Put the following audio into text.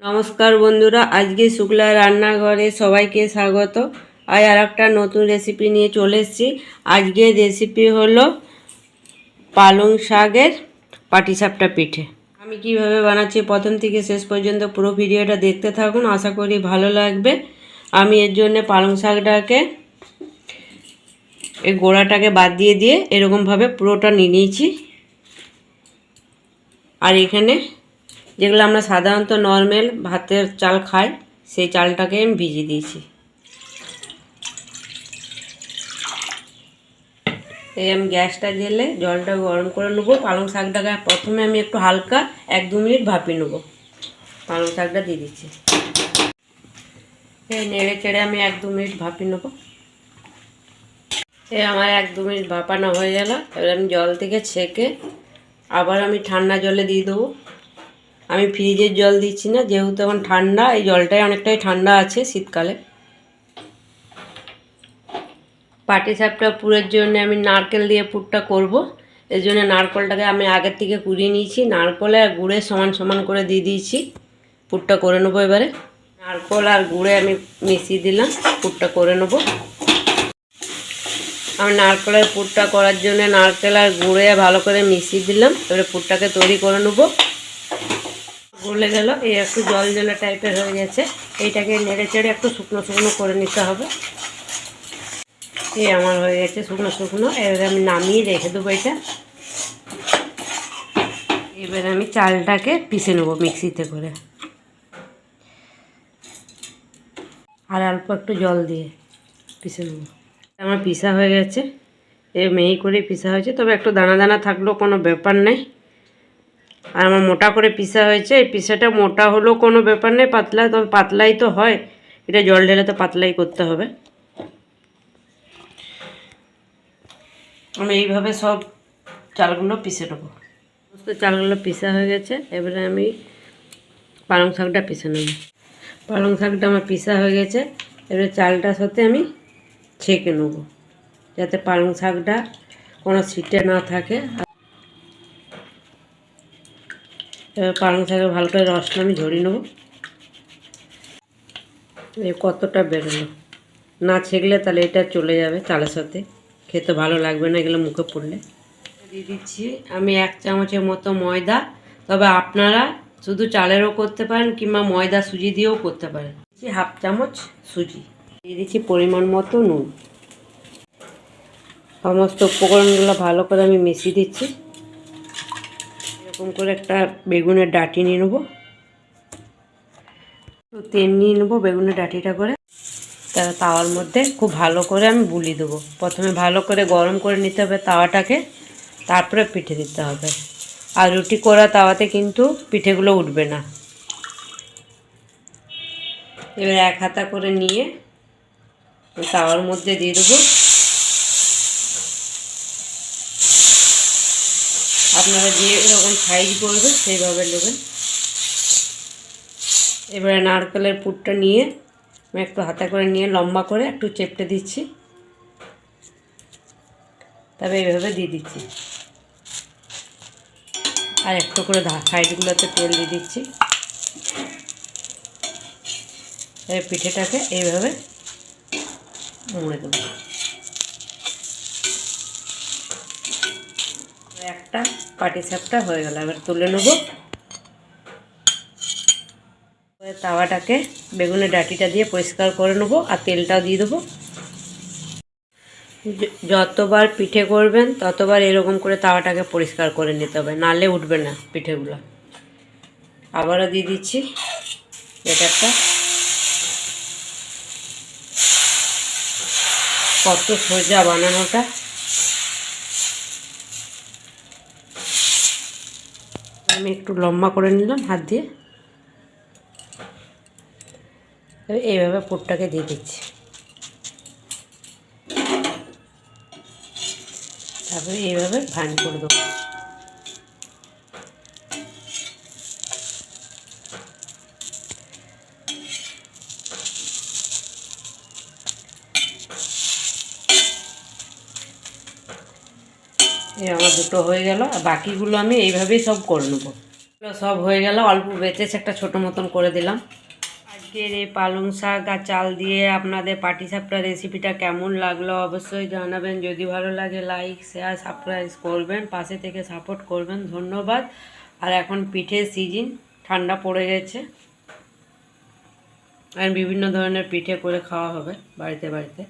নমস্কার বন্ধুরা, আজকে শুক্লা রান্নাঘরে সবাইকে স্বাগত। আজ আর একটা নতুন রেসিপি নিয়ে চলে এসেছি। আজকের রেসিপি হলো পালং শাকের পাটিসাপটা পিঠে। আমি কিভাবে বানাচ্ছি প্রথম থেকে শেষ পর্যন্ত পুরো ভিডিওটা দেখতে থাকুন, আশা করি ভালো লাগবে। আমি এর জন্য পালং শাকটাকে এই গোড়াটাকে বাদ দিয়ে এরকমভাবে পুরোটা নিয়ে নিয়েছি। আর এখানে যেগুলো আমরা সাধারণত নর্মাল ভাতের চাল খাই সেই চালটাকে আমি ভিজিয়ে দিয়েছি। এই আমি গ্যাসটা জ্বেলে জলটা গরম করে নেবো। পালং শাকটাকে প্রথমে আমি একটু হালকা 1-2 মিনিট ভাপিয়ে নেবো। পালং শাকটা দিয়ে দিচ্ছি। এই নেড়ে চেড়ে আমি 1-2 মিনিট ভাপিয়ে নেবো। এই আমার 1-2 মিনিট ভাপানো হয়ে গেল। এবার আমি জল থেকে ছেঁকে আবার আমি ঠান্ডা জলে দিয়ে দেবো। আমি ফ্রিজের জল দিচ্ছি না, যেহেতু এখন ঠান্ডা, এই জলটাই অনেকটাই ঠান্ডা আছে শীতকালে। পাটিসাপটা পুরের জন্য আমি নারকেল দিয়ে পুরটা করব। এর জন্য নারকেলটাকে আমি আগের থেকে কুড়িয়ে নিয়েছি। নারকেল আর গুড়ে সমান সমান করে দিয়ে দিয়েছি। পুরটা করে নেবো। এবারে নারকেল আর গুড়ে আমি মিশিয়ে দিলাম, পুরটা করে নেব। আমি নারকেলের পুরটা করার জন্য নারকেল আর গুড়ে ভালো করে মিশিয়ে দিলাম। এবারে পুরটাকে তৈরি করে নেব। গলে গেল, এই একটু জল জলে টাইপের হয়ে গেছে। এইটাকে নেড়ে চেড়ে একটু শুকনো শুকনো করে নিতে হবে। এই আমার হয়ে গেছে শুকনো শুকনো। এবারে আমি নামিয়ে রেখে দেবো এটা। এবারে আমি চালটাকে পিষে নেবো মিক্সিতে করে, আর অল্প একটু জল দিয়ে পিষে নেবো। আমার পিষা হয়ে গেছে, মিহি করে পিষা হয়েছে, তবে একটু দানা দানা থাকলেও কোনো ব্যাপার নেই। আর আমার মোটা করে পিষা হয়েছে। এই পিসাটা মোটা হলেও কোনো ব্যাপার নেই, পাতলা, তবে পাতলাই তো হয়, এটা জল ঢেলে তো পাতলাই করতে হবে। আমি এইভাবে সব চালগুলো পিষে নেবো। সমস্ত চালগুলো পিষা হয়ে গেছে। এবারে আমি পালং শাকটা পিষে নেব। পালং শাকটা আমার পিষা হয়ে গেছে। এবারে চালটার সাথে আমি ছেঁকে নেব, যাতে পালং শাকটা কোনো ছিটে না থাকে। এবার পালং শাকের ভালো করে রসটা আমি ঝরিয়ে নেব। এই কতটা বেরোলো, না ছেঁকলে তাহলে এটা চলে যাবে চালের সাথে, খেতে ভালো লাগবে না এগুলো মুখে পড়লে। দিয়ে দিচ্ছি আমি 1 চামচের মতো ময়দা, তবে আপনারা শুধু চালেরও করতে পারেন কিংবা ময়দা সুজি দিয়েও করতে পারেন। 1/2 চামচ সুজি দিয়ে দিচ্ছি, পরিমাণ মতো নুন। সমস্ত উপকরণগুলো ভালো করে আমি মিশিয়ে দিচ্ছি। এরকম করে একটা বেগুনের ডাঁটি নিয়ে নেবো, একটু তেল নিয়ে নেবো বেগুনের ডাঁটিটা করে। তাওয়ার মধ্যে খুব ভালো করে আমি বুলিয়ে দেবো। প্রথমে ভালো করে গরম করে নিতে হবে তাওয়াটাকে, তারপরে পিঠে দিতে হবে। আর রুটি করা তাওয়াতে কিন্তু পিঠেগুলো উঠবে না। এবার 1 হাতা করে নিয়ে তাওয়ার মধ্যে দিয়ে দেবো। আপনারা যে এরকম সাইজ করবেন সেইভাবে নেবেন। এবারে নারকেলের পুরটা নিয়ে আমি একটু হাতা করে নিয়ে লম্বা করে একটু চেপটে দিচ্ছি, তবে এইভাবে দিয়ে দিচ্ছি। আর একটু করে সাইডগুলোতে তেল দিয়ে দিচ্ছি। এই পিঠেটাকে এইভাবে মুড়ে দেবো। একটা পাটিসাপটা হয়ে গেল। এবার তুলে নেব। তাওয়াটাকে বেগুনের ডাঁটিটা দিয়ে পরিষ্কার করে নেব, আর তেলটাও দিয়ে দেবো। যতবার পিঠে করবেন ততবার এরকম করে তাওয়াটাকে পরিষ্কার করে নিতে হবে, নাহলে উঠবে না পিঠেগুলো। আবারও দিয়ে দিচ্ছি ব্যাটারটা। কত সোজা বানানোটা। আমি একটু লম্বা করে নিলাম হাত দিয়ে। এইভাবে পুরটাকে দিয়ে দিচ্ছি, তারপরে এইভাবে ভাঁজ করে দেবো। এই আমার দুটো হয়ে গেল, আর বাকিগুলো আমি এইভাবেই সব করে নেবো। সব হয়ে গেল, অল্প বেঁচেছে, একটা ছোট মতন করে দিলাম। আজকের এই পালং শাক আর চাল দিয়ে আপনাদের পাটিসাপটা রেসিপিটা কেমন লাগলো অবশ্যই জানাবেন। যদি ভালো লাগে লাইক শেয়ার সাবস্ক্রাইব করবেন, পাশে থেকে সাপোর্ট করবেন। ধন্যবাদ। আর এখন পিঠের সিজন, ঠান্ডা পড়ে গেছে আর বিভিন্ন ধরনের পিঠে করে খাওয়া হবে বাড়িতে বাড়িতে।